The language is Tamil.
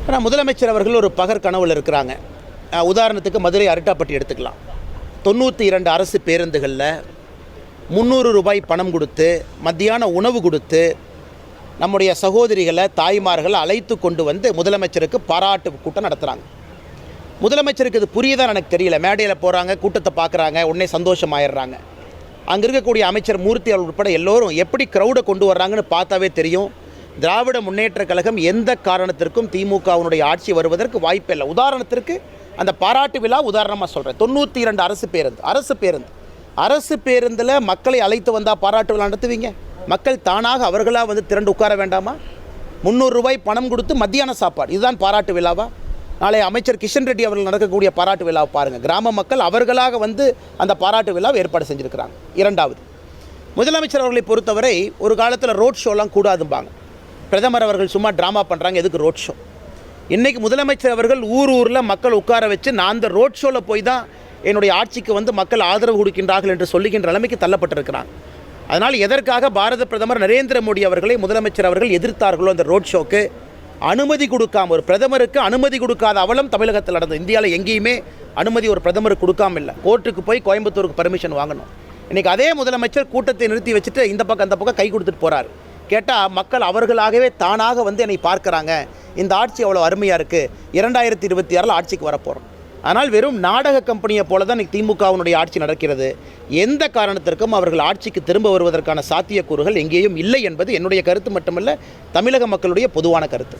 ஆனால் முதலமைச்சர் அவர்கள் ஒரு பகர் கனவில் இருக்கிறாங்க. உதாரணத்துக்கு மதுரை அரிட்டாப்பட்டி எடுத்துக்கலாம். 92 அரசு பேருந்துகளில் 300 ரூபாய் பணம் கொடுத்து மத்தியான உணவு கொடுத்து நம்முடைய சகோதரிகளை தாய்மார்களை அழைத்து கொண்டு வந்து முதலமைச்சருக்கு பாராட்டு கூட்டம் நடத்துகிறாங்க. முதலமைச்சருக்கு இது புரியுதான்னு எனக்கு தெரியல. மேடையில் போகிறாங்க, கூட்டத்தை பார்க்குறாங்க, உடனே சந்தோஷமாயிடுறாங்க. அங்கே இருக்கக்கூடிய அமைச்சர் மூர்த்தி அவர்கள் உட்பட எல்லோரும் எப்படி க்ரௌடை கொண்டு வர்றாங்கன்னு பார்த்தாவே தெரியும். திராவிட முன்னேற்ற கழகம் எந்த காரணத்திற்கும் திமுகவினுடைய ஆட்சி வருவதற்கு வாய்ப்பே இல்லை. உதாரணத்திற்கு அந்த பாராட்டு விழா உதாரணமாக சொல்கிறேன். 92 அரசு பேருந்தில் மக்களை அழைத்து வந்தால் பாராட்டு விழா நடத்துவீங்க? மக்கள் தானாக அவர்களாக வந்து திரண்டு உட்கார வேண்டாமா? 300 ரூபாய் பணம் கொடுத்து மத்தியான சாப்பாடு, இதுதான் பாராட்டு விழாவா? நாளை அமைச்சர் கிஷன் ரெட்டி அவர்கள் நடக்கக்கூடிய பாராட்டு விழாவை பாருங்கள். கிராம மக்கள் அவர்களாக வந்து அந்த பாராட்டு விழாவை ஏற்பாடு செஞ்சுருக்கிறாங்க. இரண்டாவது, முதலமைச்சர் அவர்களை பொறுத்தவரை ஒரு காலத்தில் ரோட் ஷோலாம் கூடாதும்பாங்க. பிரதமர் அவர்கள் சும்மா ட்ராமா பண்ணுறாங்க, எதுக்கு ரோட் ஷோ? இன்றைக்கி முதலமைச்சர் அவர்கள் ஊரில் மக்கள் உட்கார வச்சு நான் அந்த ரோட் ஷோவில் போய் தான் என்னுடைய ஆட்சிக்கு வந்து மக்கள் ஆதரவு கொடுக்கின்றார்கள் என்று சொல்லுகின்ற நிலைமைக்கு தள்ளப்பட்டிருக்கிறாங்க. அதனால் எதற்காக பாரத பிரதமர் நரேந்திர மோடி அவர்களை முதலமைச்சர் அவர்கள் எதிர்த்தார்களோ அந்த ரோட் ஷோக்கு அனுமதி கொடுக்காம, ஒரு பிரதமருக்கு அனுமதி கொடுக்காத அவலம் தமிழகத்தில் நடந்தது. இந்தியாவில் எங்கேயுமே அனுமதி ஒரு பிரதமருக்கு கொடுக்காம இல்லை. கோர்ட்டுக்கு போய் கோயம்புத்தூருக்கு பர்மிஷன் வாங்கணும். இன்றைக்கி அதே முதலமைச்சர் கூட்டத்தை நிறுத்தி வச்சுட்டு இந்த பக்கம் அந்த பக்கம் கை கொடுத்துட்டு போகிறார். கேட்டால் மக்கள் அவர்களாகவே தானாக வந்து என்னை பார்க்குறாங்க, இந்த ஆட்சி அவ்வளோ அருமையாக இருக்குது, 2026 ஆட்சிக்கு வரப்போகிறோம். ஆனால் வெறும் நாடக கம்பெனியை போல தான் இன்றைக்கி திமுகவினுடைய ஆட்சி நடக்கிறது. எந்த காரணத்திற்கும் அவர்கள் ஆட்சிக்கு திரும்ப வருவதற்கான சாத்தியக்கூறுகள் எங்கேயும் இல்லை என்பது என்னுடைய கருத்து மட்டுமல்ல, தமிழக மக்களுடைய பொதுவான கருத்து.